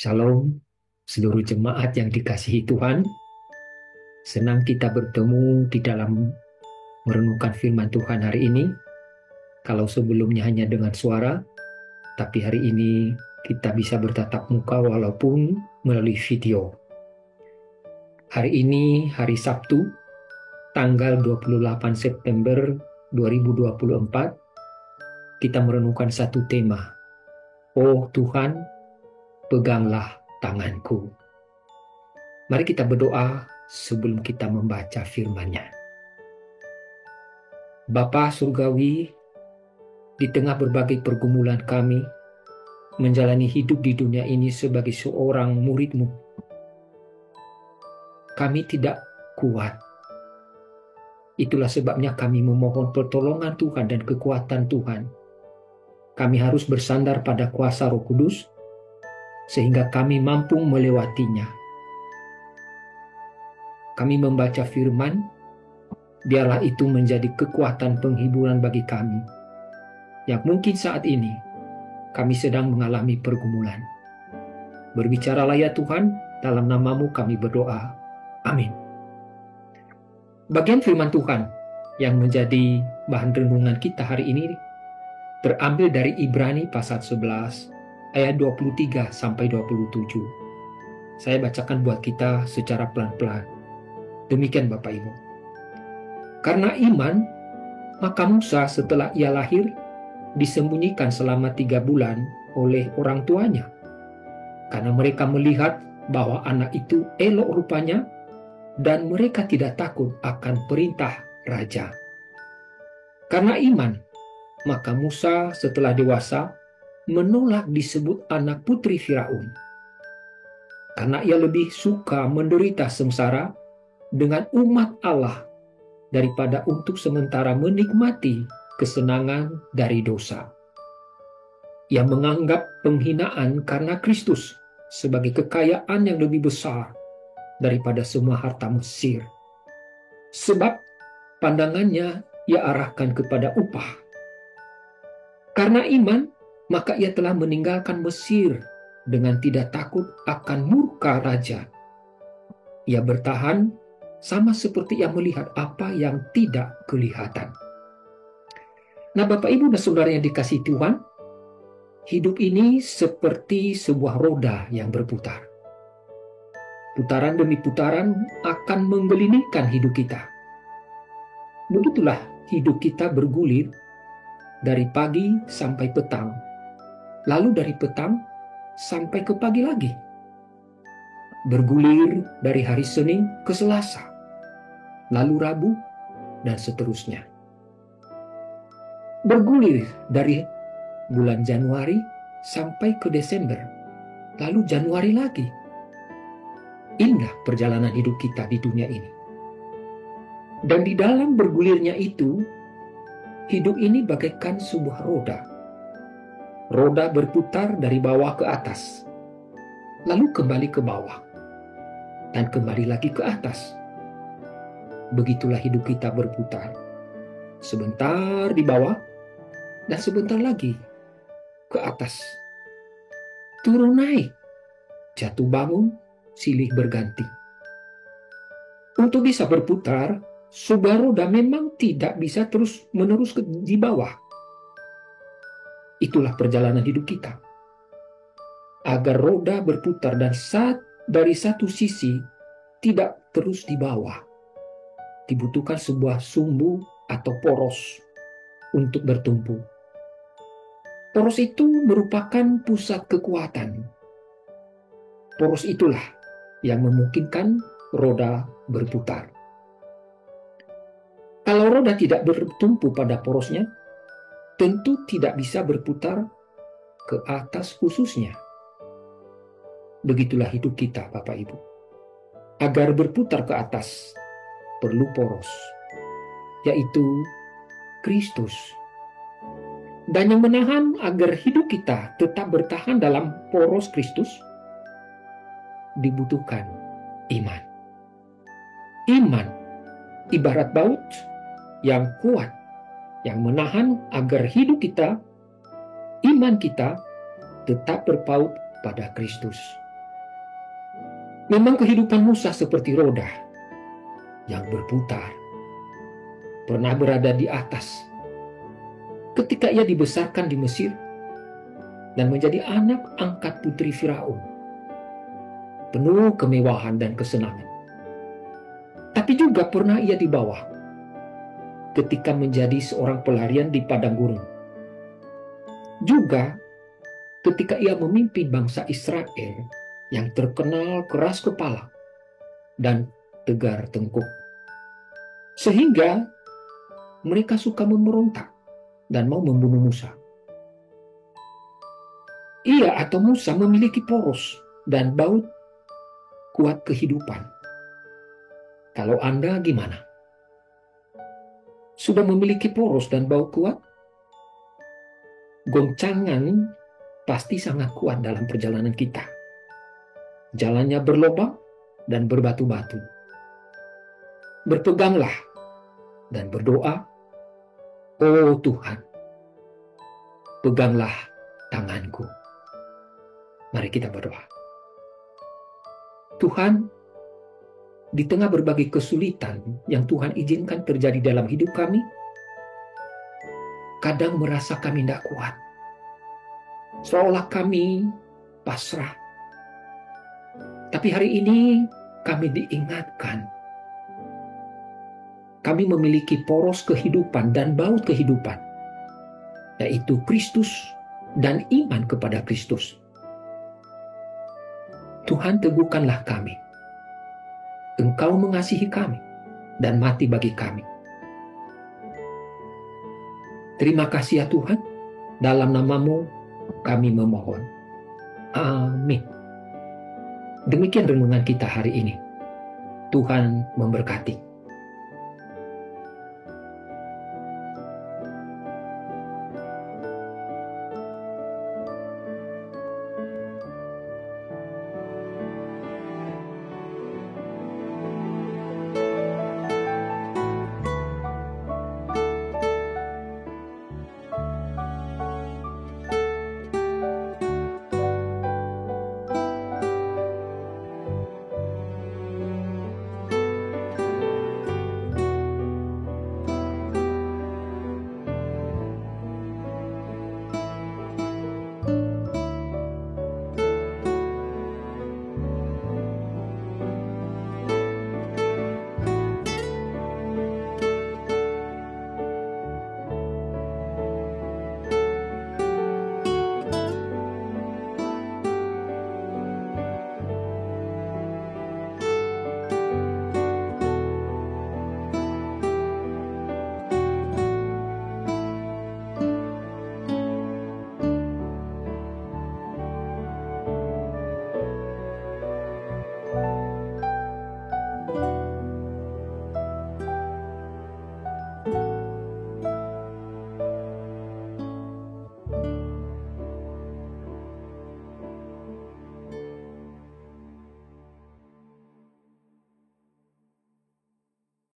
Shalom, seluruh jemaat yang dikasihi Tuhan. Senang kita bertemu di dalam merenungkan firman Tuhan hari ini. Kalau sebelumnya hanya dengan suara, tapi hari ini kita bisa bertatap muka walaupun melalui video. Hari ini hari Sabtu, tanggal 28 September 2024, kita merenungkan satu tema. Oh Tuhan, peganglah tanganku. Mari kita berdoa sebelum kita membaca firman-Nya. Bapa Surgawi, di tengah berbagai pergumulan kami, menjalani hidup di dunia ini sebagai seorang murid-Mu, kami tidak kuat. Itulah sebabnya kami memohon pertolongan Tuhan dan kekuatan Tuhan. Kami harus bersandar pada kuasa Roh Kudus, sehingga kami mampu melewatinya. Kami membaca firman, biarlah itu menjadi kekuatan penghiburan bagi kami, yang mungkin saat ini kami sedang mengalami pergumulan. Berbicaralah ya Tuhan, dalam nama-Mu kami berdoa. Amin. Bagian firman Tuhan yang menjadi bahan renungan kita hari ini terambil dari Ibrani pasal 11 ayat 23 sampai 27. Saya bacakan buat kita secara pelan-pelan. Demikian Bapak Ibu. Karena iman, maka Musa setelah ia lahir disembunyikan selama 3 bulan oleh orang tuanya. Karena mereka melihat bahwa anak itu elok rupanya dan mereka tidak takut akan perintah raja. Karena iman, maka Musa setelah dewasa menolak disebut anak putri Firaun. Karena ia lebih suka menderita sengsara dengan umat Allah daripada untuk sementara menikmati kesenangan dari dosa. Ia menganggap penghinaan karena Kristus sebagai kekayaan yang lebih besar daripada semua harta Mesir. Sebab pandangannya ia arahkan kepada upah. Karena iman, maka ia telah meninggalkan Mesir dengan tidak takut akan murka raja. Ia bertahan sama seperti yang melihat apa yang tidak kelihatan. Nah, Bapak Ibu dan Saudara yang dikasihi Tuhan, hidup ini seperti sebuah roda yang berputar. Putaran demi putaran akan menggelindingkan hidup kita. Begitulah hidup kita bergulir dari pagi sampai petang, lalu dari petang sampai ke pagi lagi. Bergulir dari hari Senin ke Selasa, lalu Rabu, dan seterusnya. Bergulir dari bulan Januari sampai ke Desember, lalu Januari lagi. Indah perjalanan hidup kita di dunia ini. Dan di dalam bergulirnya itu, hidup ini bagaikan sebuah roda. Roda berputar dari bawah ke atas, lalu kembali ke bawah, dan kembali lagi ke atas. Begitulah hidup kita berputar. Sebentar di bawah, dan sebentar lagi ke atas. Turun naik, jatuh bangun, silih berganti. Untuk bisa berputar, sebuah roda memang tidak bisa terus-menerus di bawah. Itulah perjalanan hidup kita. Agar roda berputar dan dari satu sisi tidak terus di bawah, dibutuhkan sebuah sumbu atau poros untuk bertumpu. Poros itu merupakan pusat kekuatan. Poros itulah yang memungkinkan roda berputar. Kalau roda tidak bertumpu pada porosnya, tentu tidak bisa berputar ke atas khususnya. Begitulah hidup kita, Bapak Ibu. Agar berputar ke atas, perlu poros, yaitu Kristus. Dan yang menahan agar hidup kita tetap bertahan dalam poros Kristus, dibutuhkan iman. Iman ibarat baut yang kuat, yang menahan agar hidup kita, iman kita, tetap berpaut pada Kristus. Memang kehidupan Musa seperti roda yang berputar, pernah berada di atas ketika ia dibesarkan di Mesir dan menjadi anak angkat putri Firaun, penuh kemewahan dan kesenangan. Tapi juga pernah ia di bawah ketika menjadi seorang pelarian di padang gurun. Juga ketika ia memimpin bangsa Israel yang terkenal keras kepala dan tegar tengkuk, sehingga mereka suka memberontak dan mau membunuh Musa. Ia atau Musa memiliki poros dan baut kuat kehidupan. Kalau Anda gimana? Sudah memiliki poros dan baut kuat? Goncangan pasti sangat kuat dalam perjalanan kita. Jalannya berlobang dan berbatu-batu. Berpeganglah dan berdoa, "Oh Tuhan, peganglah tanganku." Mari kita berdoa. Tuhan, di tengah berbagai kesulitan yang Tuhan izinkan terjadi dalam hidup kami, kadang merasa kami tidak kuat. Seolah kami pasrah. Tapi hari ini kami diingatkan. Kami memiliki poros kehidupan dan baut kehidupan, yaitu Kristus dan iman kepada Kristus. Tuhan, teguhkanlah kami. Engkau mengasihi kami dan mati bagi kami. Terima kasih ya Tuhan, dalam nama-Mu kami memohon. Amin. Demikian renungan kita hari ini. Tuhan memberkati.